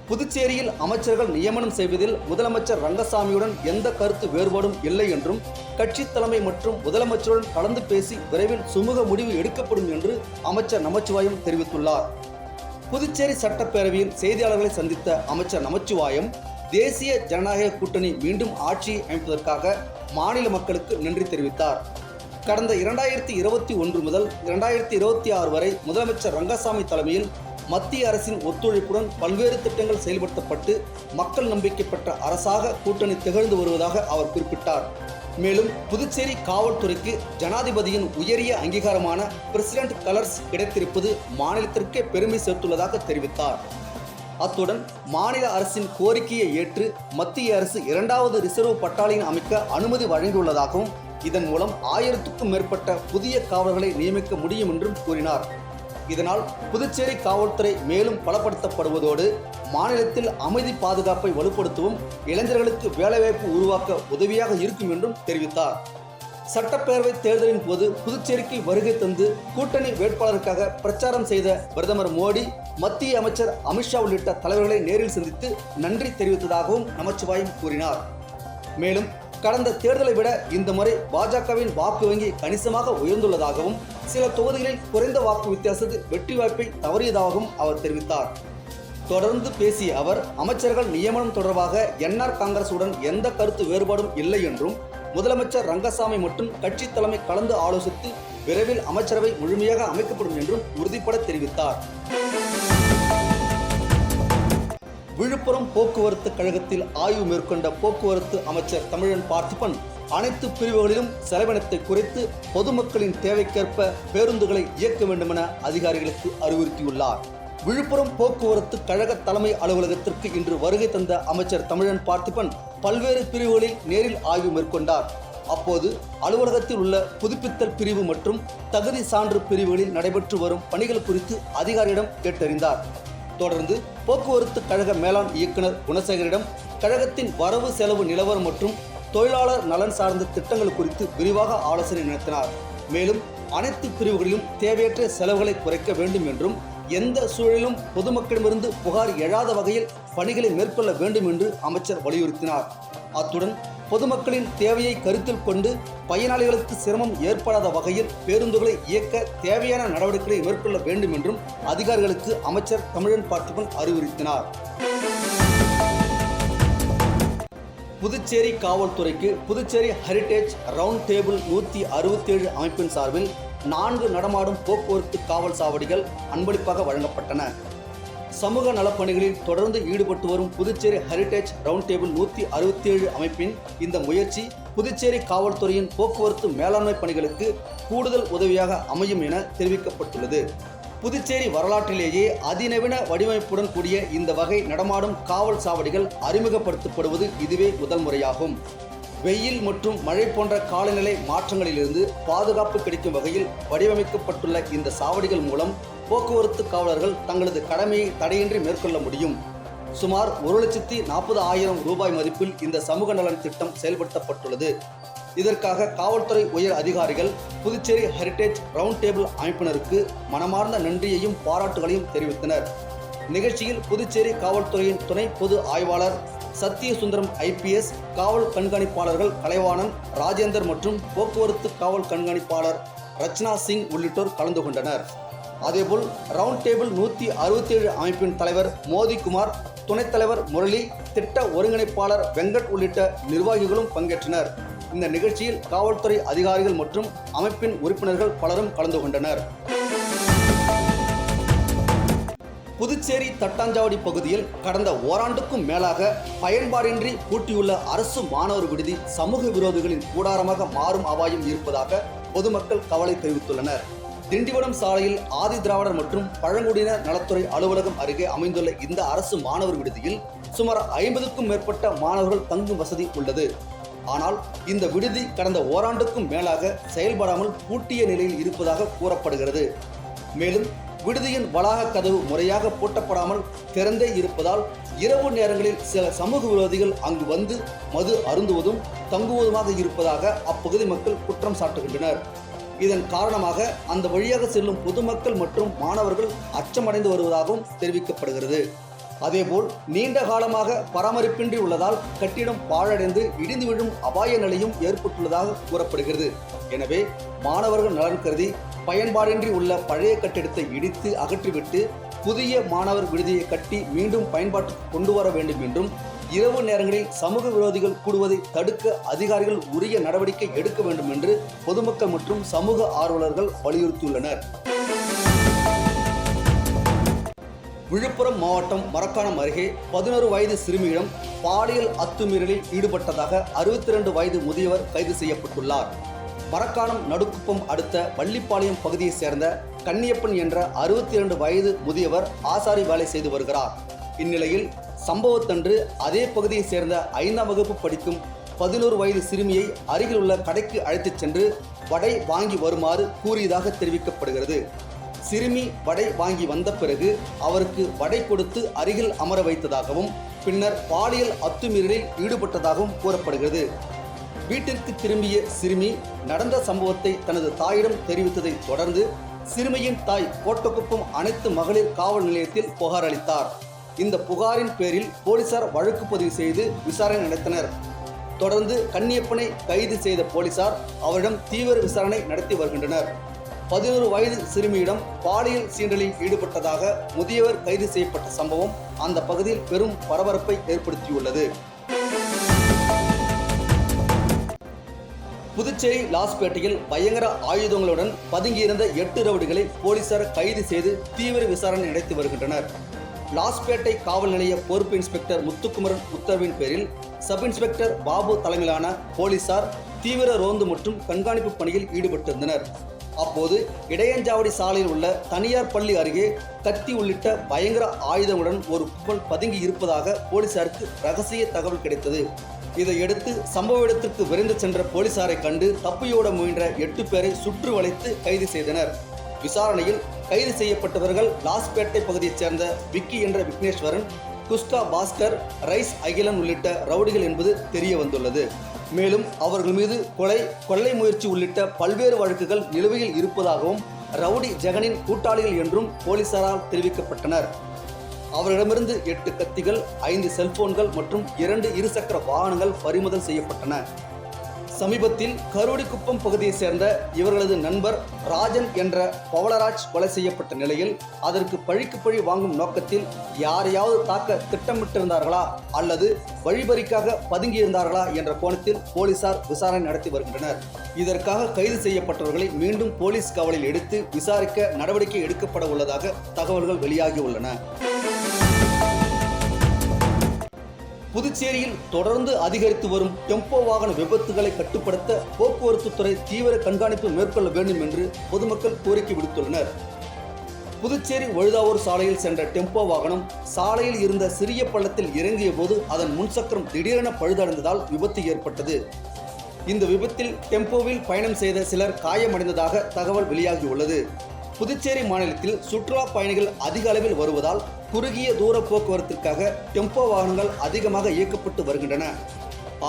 புதுச்சேரியில் அமைச்சர்கள் நியமனம் செய்வதில் முதலமைச்சர் ரங்கசாமியுடன் எந்த கருத்து வேறுபாடும் இல்லை என்றும் கட்சி தலைமை மற்றும் முதலமைச்சருடன் கலந்து பேசி விரைவில் சுமூக முடிவு எடுக்கப்படும் என்று அமைச்சர் நமச்சிவாயம் தெரிவித்துள்ளார். புதுச்சேரி சட்டப்பேரவையில் செய்தியாளர்களை சந்தித்த அமைச்சர் நமச்சிவாயம் தேசிய ஜனநாயக கூட்டணி மீண்டும் ஆட்சியை அமைப்பதற்காக மாநில மக்களுக்கு நன்றி தெரிவித்தார். கடந்த 2021 முதல் 2026 வரை முதலமைச்சர் ரங்கசாமி தலைமையில் மத்திய அரசின் ஒத்துழைப்புடன் பல்வேறு திட்டங்கள் செயல்படுத்தப்பட்டு மக்கள் நம்பிக்கை பெற்ற அரசாக கூட்டணி திகழ்ந்து வருவதாக அவர் குறிப்பிட்டார். மேலும் புதுச்சேரி காவல்துறைக்கு ஜனாதிபதியின் உயரிய அங்கீகாரமான பிரசிடென்ட் கலர்ஸ் கிடைத்திருப்பது மாநிலத்திற்கே பெருமை சேர்த்துள்ளதாக தெரிவித்தார். அத்துடன் மாநில அரசின் கோரிக்கையை ஏற்று மத்திய அரசு 2வது ரிசர்வ் பட்டாலியன் அமைக்க அனுமதி வழங்கியுள்ளதாகவும் இதன் மூலம் 1000க்கும் மேற்பட்ட புதிய காவலர்களை நியமிக்க முடியும் என்றும் கூறினார். இதனால் புதுச்சேரி காவல்துறை மேலும் பலப்படுத்தப்படுவதோடு மாநிலத்தில் அமைதி பாதுகாப்பை வலுப்படுத்தவும் இளைஞர்களுக்கு வேலைவாய்ப்பு உருவாக்க உதவியாக இருக்கும் என்றும் தெரிவித்தார். சட்டப்பேரவை தேர்தலின் போது புதுச்சேரிக்கு வருகை தந்து கூட்டணி வேட்பாளருக்காக பிரச்சாரம் செய்த பிரதமர் மோடி மத்திய அமைச்சர் அமித்ஷா உள்ளிட்ட தலைவர்களை நேரில் சந்தித்து நன்றி தெரிவித்ததாகவும் நமச்சிவாயம் கூறினார். மேலும் கடந்த தேர்தலை விட இந்த முறை பாஜகவின் வாக்கு வங்கி கணிசமாக உயர்ந்துள்ளதாகவும் சில தொகுதிகளில் குறைந்த வாக்கு வித்தியாசத்தில் வெற்றி வாய்ப்பை தவறியதாகவும் அவர் தெரிவித்தார். தொடர்ந்து பேசிய அவர் அமைச்சர்கள் நியமனம் தொடர்பாக என்ஆர் காங்கிரசுடன் எந்த கருத்து வேறுபாடும் இல்லை என்றும் முதலமைச்சர் ரங்கசாமி மற்றும் கட்சி தலைமை கலந்து ஆலோசித்து விரைவில் அமைச்சரவை முழுமையாக அமைக்கப்படும் என்றும் உறுதிபட தெரிவித்தார். விழுப்புரம் போக்குவரத்து கழகத்தில் ஆய்வு மேற்கொண்ட போக்குவரத்து அமைச்சர் தமிழன் பார்த்திபன் அனைத்து பிரிவுகளிலும் செலவினத்தை குறைத்து பொதுமக்களின் தேவைக்கேற்ப பேருந்துகளை இயக்க வேண்டுமென அதிகாரிகளுக்கு அறிவுறுத்தியுள்ளார். விழுப்புரம் போக்குவரத்து கழக தலைமை அலுவலகத்திற்கு இன்று வருகை தந்த அமைச்சர் தமிழன் பார்த்திபன் பல்வேறு பிரிவுகளில் நேரில் ஆய்வு மேற்கொண்டார். அப்போது அலுவலகத்தில் உள்ள புதுப்பித்தல் பிரிவு மற்றும் தகுதி சான்று பிரிவுகளில் நடைபெற்று வரும் பணிகள் குறித்து அதிகாரியிடம் கேட்டறிந்தார். தொடர்ந்து போக்குவரத்து கழக மேலாண் இயக்குனர் குணசேகரிடம் கழகத்தின் வரவு செலவு நிலவரம் மற்றும் தொழிலாளர் நலன் சார்ந்த திட்டங்கள் குறித்து விரிவாக ஆலோசனை நடத்தினார். மேலும் அனைத்து பிரிவுகளிலும் தேவையற்ற செலவுகளை குறைக்க வேண்டும் என்றும் எந்த சூழலிலும் பொதுமக்களிடமிருந்து புகார் எழாத வகையில் பணிகளை மேற்கொள்ள வேண்டும் என்று அமைச்சர் வலியுறுத்தினார். அத்துடன் பொதுமக்களின் தேவையை கருத்தில் கொண்டு பயனாளிகளுக்கு சிரமம் ஏற்படாத வகையில் பேருந்துகளை இயக்க தேவையான நடவடிக்கைகளை மேற்கொள்ள வேண்டும் என்றும் அதிகாரிகளுக்கு அமைச்சர் தமிழன் பார்த்திபன் அறிவுறுத்தினார். புதுச்சேரி காவல்துறைக்கு புதுச்சேரி ஹெரிடேஜ் ரவுண்ட் டேபிள் 167 அமைப்பின் சார்பில் 4 நடமாடும் போக்குவரத்து காவல் சாவடிகள் அன்பளிப்பாக வழங்கப்பட்டன. சமூக நலப்பணிகளில் தொடர்ந்து ஈடுபட்டு வரும் புதுச்சேரி ஹெரிடேஜ் ரவுண்ட் டேபிள் 167 அமைப்பின் இந்த முயற்சி புதுச்சேரி காவல்துறையின் போக்குவரத்து மேலாண்மை பணிகளுக்கு கூடுதல் உதவியாக அமையும் என தெரிவிக்கப்பட்டுள்ளது. புதுச்சேரி வரலாற்றிலேயே அதிநவீன வடிவமைப்புடன் கூடிய இந்த வகை நடமாடும் காவல் சாவடிகள் அறிமுகப்படுத்தப்படுவது இதுவே முதல் முறையாகும். வெயில் மற்றும் மழை போன்ற காலநிலை மாற்றங்களிலிருந்து பாதுகாப்பு கிடைக்கும் வகையில் வடிவமைக்கப்பட்டுள்ள இந்த சாவடிகள் மூலம் போக்குவரத்து காவலர்கள் தங்களது கடமையை தடையின்றி மேற்கொள்ள முடியும். சுமார் 1,40,000 ரூபாய் மதிப்பில் இந்த சமூக நலன் திட்டம் செயல்படுத்தப்பட்டுள்ளது. இதற்காக காவல்துறை உயர் அதிகாரிகள் புதுச்சேரி ஹெரிடேஜ் ரவுண்ட் டேபிள் அமைப்பினருக்கு மனமார்ந்த நன்றியையும் பாராட்டுகளையும் தெரிவித்தனர். நிகழ்ச்சியில் புதுச்சேரி காவல்துறையின் துணை பொது ஆய்வாளர் சத்தியசுந்தரம் IPS, காவல் கண்காணிப்பாளர்கள் கலைவாணன், ராஜேந்தர் மற்றும் போக்குவரத்து காவல் கண்காணிப்பாளர் ரச்சனா சிங் உள்ளிட்டோர் கலந்து கொண்டனர். அதேபோல் ரவுண்ட் டேபிள் 167 அமைப்பின் தலைவர் மோதிகுமார், துணைத் தலைவர் முரளி, திட்ட ஒருங்கிணைப்பாளர் வெங்கட் உள்ளிட்ட நிர்வாகிகளும் பங்கேற்றனர். இந்த நிகழ்ச்சியில் காவல்துறை அதிகாரிகள் மற்றும் அமைப்பின் உறுப்பினர்கள் பலரும் கலந்து கொண்டனர். புதுச்சேரி தட்டாஞ்சாவடி பகுதியில் கடந்த ஓராண்டுக்கும் மேலாக பயன்பாடின்றி பூட்டியுள்ள அரசு மாணவர் விடுதி சமூக விரோதிகளின் கூடாரமாக மாறும் அபாயம் இருப்பதாக பொதுமக்கள் கவலை தெரிவித்துள்ளனர். திண்டிவனம் சாலையில் ஆதி திராவிடர் மற்றும் பழங்குடியினர் நலத்துறை அலுவலகம் அருகே அமைந்துள்ள இந்த அரசு மாணவர் விடுதியில் சுமார் 50க்கும் மேற்பட்ட மாணவர்கள் தங்கும் வசதி உள்ளது. ஆனால் இந்த விடுதி கடந்த ஓராண்டுக்கும் மேலாக செயல்படாமல் பூட்டிய நிலையில் இருப்பதாக கூறப்படுகிறது. மேலும் விடுதியின் வளாக கதவு முறையாக பூட்டப்படாமல் திறந்தே இருப்பதால் இரவு நேரங்களில் சில சமூக விரோதிகள் அங்கு வந்து மது அருந்துவதும் தங்குவதுமாக இருப்பதாக அப்பகுதி மக்கள் குற்றம் சாட்டுகின்றனர். இதன் காரணமாக அந்த வழியாக செல்லும் பொதுமக்கள் மற்றும் மாணவர்கள் அச்சமடைந்து வருவதாகவும் தெரிவிக்கப்படுகிறது. அதேபோல் நீண்ட காலமாக பராமரிப்பின்றி உள்ளதால் கட்டிடம் பாழடைந்து இடிந்து விழும் அபாய நிலையும் ஏற்பட்டுள்ளதாக கூறப்படுகிறது. எனவே மாணவர்கள் நலன் கருதி பயன்பாடின்றி உள்ள பழைய கட்டிடத்தை இடித்து அகற்றிவிட்டு புதிய மாணவர் விடுதியை கட்டி மீண்டும் பயன்பாட்டுக்கு கொண்டு வர வேண்டும் என்றும், இரவு நேரங்களில் சமூக விரோதிகள் கூடுவதை தடுக்க அதிகாரிகள் உரிய நடவடிக்கை எடுக்க வேண்டும் என்று பொதுமக்கள் மற்றும் சமூக ஆர்வலர்கள் வலியுறுத்தியுள்ளனர். விழுப்புரம் மாவட்டம் மரக்காணம் அருகே 11 வயது சிறுமியிடம் பாலியல் அத்துமீறலில் ஈடுபட்டதாக 62 வயது முதியவர் கைது செய்யப்பட்டுள்ளார். மரக்காணம் நடுக்குப்பம் அடுத்த வள்ளிப்பாளையம் பகுதியைச் சேர்ந்த கன்னியப்பன் என்ற 62 வயது முதியவர் ஆசாரி வேலை செய்து வருகிறார். இந்நிலையில் சம்பவத்தன்று அதே பகுதியைச் சேர்ந்த 5ஆம் வகுப்பு படிக்கும் 11 வயது சிறுமியை அருகில் உள்ள கடைக்கு அழைத்துச் சென்று வடை வாங்கி வருமாறு கூறியதாக தெரிவிக்கப்படுகிறது. சிறுமி வடை வாங்கி வந்த பிறகு அவருக்கு வடை கொடுத்து அருகில் அமர வைத்ததாகவும் பின்னர் பாலியல் அத்துமீறலில் ஈடுபட்டதாகவும் கூறப்படுகிறது. வீட்டிற்கு திரும்பிய சிறுமி நடந்த சம்பவத்தை தனது தாயிடம் தெரிவித்ததை தொடர்ந்து சிறுமியின் தாய் கோட்டக்குப்பம் அனைத்து மகளிர் காவல் நிலையத்தில் புகார் அளித்தார். இந்த புகாரின் பேரில் போலீசார் வழக்கு பதிவு செய்து விசாரணை நடத்தினர். தொடர்ந்து கன்னியப்பனை கைது செய்த போலீசார் அவரிடம் தீவிர விசாரணை நடத்தி வருகின்றனர். 11 வயது சிறுமியிடம் பாலியல் சீண்டலில் ஈடுபட்டதாக முதியவர் கைது செய்யப்பட்ட சம்பவம் அந்த பகுதியில் பெரும் பரபரப்பை ஏற்படுத்தியுள்ளது. புதுச்சேரி லாஸ்பேட்டையில் பயங்கர ஆயுதங்களுடன் பதுங்கியிருந்த 8 ரவுடிகளை போலீசார் கைது செய்து தீவிர விசாரணை நடத்தி வருகின்றனர். லாஸ்பேட்டை காவல் நிலைய பொறுப்பு இன்ஸ்பெக்டர் முத்துக்குமரன் உத்தரவின் பேரில் சப் இன்ஸ்பெக்டர் பாபு தலைமையிலான போலீசார் தீவிர ரோந்து மற்றும் கண்காணிப்பு பணியில் ஈடுபட்டிருந்தனர். அப்போது இடையஞ்சாவடி சாலையில் உள்ள தனியார் பள்ளி அருகே கத்தி உள்ளிட்ட பயங்கர ஆயுதங்களுடன் ஒரு கும்பல் பதுங்கி இருப்பதாக போலீசாருக்கு ரகசிய தகவல் கிடைத்தது. இதையடுத்து சம்பவ இடத்திற்கு விரைந்து சென்ற போலீசாரை கண்டு தப்பியோட முயன்ற 8 பேரை சுற்றி வளைத்து கைது செய்தனர். விசாரணையில் கைது செய்யப்பட்டவர்கள் லாஸ்பேட்டை பகுதியைச் சேர்ந்த விக்கி என்ற விக்னேஸ்வரன், குஸ்கா பாஸ்கர், ரைஸ் அகிலன் உள்ளிட்ட ரவுடிகள் என்பது தெரிய வந்துள்ளது. மேலும் அவர்கள் மீது கொள்ளை முயற்சி உள்ளிட்ட பல்வேறு வழக்குகள் நிலுவையில் இருப்பதாகவும் ரவுடி ஜெகனின் கூட்டாளிகள் என்றும் போலீசாரால் தெரிவிக்கப்பட்டனர். அவரிடமிருந்து 8 கத்திகள், 5 செல்போன்கள் மற்றும் 2 இருசக்கர வாகனங்கள் பறிமுதல் செய்யப்பட்டன. சமீபத்தில் கருடிக்குப்பம் பகுதியைச் சேர்ந்த இவர்களது நண்பர் ராஜன் என்ற பவளராஜ் கொலை செய்யப்பட்ட நிலையில் அதற்கு பழிக்கு பழி வாங்கும் நோக்கத்தில் யாரையாவது தாக்க திட்டமிட்டிருந்தார்களா அல்லது வழிபறிக்காக பதுங்கியிருந்தார்களா என்ற கோணத்தில் போலீசார் விசாரணை நடத்தி வருகின்றனர். இதற்காக கைது செய்யப்பட்டவர்களை மீண்டும் போலீஸ் காவலில் எடுத்து விசாரிக்க நடவடிக்கை எடுக்கப்பட உள்ளதாக தகவல்கள் வெளியாகியுள்ளன. புதுச்சேரியில் தொடர்ந்து அதிகரித்து வரும் டெம்போ வாகன விபத்துகளை கட்டுப்படுத்த போக்குவரத்து துறை தீவிர கண்காணிப்பு மேற்கொள்ள வேண்டும் என்று பொதுமக்கள் கோரிக்கை விடுத்துள்ளனர். புதுச்சேரி வழுதாவூர் சாலையில் சென்ற டெம்போ வாகனம் சாலையில் இருந்த சிறிய பள்ளத்தில் இறங்கிய போது அதன் முன்சக்கரம் திடீரென பழுதடைந்ததால் விபத்து ஏற்பட்டது. இந்த விபத்தில் டெம்போவில் பயணம் செய்த சிலர் காயமடைந்ததாக தகவல் வெளியாகியுள்ளது. புதுச்சேரி மாநிலத்தில் சுற்றுலா பயணிகள் அதிக அளவில் வருவதால் குறுகிய தூர போக்குவரத்திற்காக டெம்போ வாகனங்கள் அதிகமாக இயக்கப்பட்டு வருகின்றன.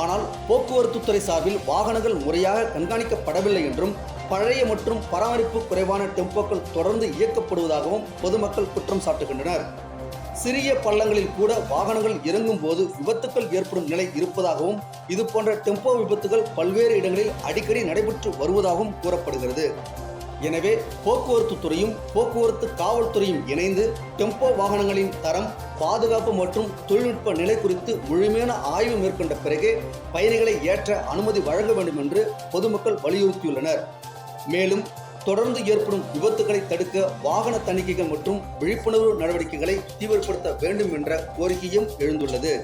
ஆனால் போக்குவரத்து துறை சார்பில் வாகனங்கள் முறையாக கண்காணிக்கப்படவில்லை என்றும் பழைய மற்றும் பராமரிப்பு குறைவான டெம்போக்கள் தொடர்ந்து இயக்கப்படுவதாகவும் பொதுமக்கள் குற்றம் சாட்டுகின்றனர். சிறிய பள்ளங்களில் கூட வாகனங்கள் இறங்கும் போது விபத்துக்கள் ஏற்படும் நிலை இருப்பதாகவும் இதுபோன்ற டெம்போ விபத்துகள் பல்வேறு இடங்களில் அடிக்கடி நடைபெற்று வருவதாகவும் கூறப்படுகிறது. எனவே போக்குவரத்து துறையும் போக்குவரத்து காவல்துறையும் இணைந்து டெம்போ வாகனங்களின் தரம், பாதுகாப்பு மற்றும் தொழில்நுட்ப நிலை குறித்து முழுமையான ஆய்வு மேற்கொண்ட பிறகே பயணிகளை ஏற்ற அனுமதி வழங்க வேண்டும் என்று பொதுமக்கள் வலியுறுத்தியுள்ளனர். மேலும் தொடர்ந்து ஏற்படும் விபத்துகளை தடுக்க வாகன தணிக்கைகள் மற்றும் விழிப்புணர்வு நடவடிக்கைகளை தீவிரப்படுத்த வேண்டும் என்ற கோரிக்கையும் எழுந்துள்ளது.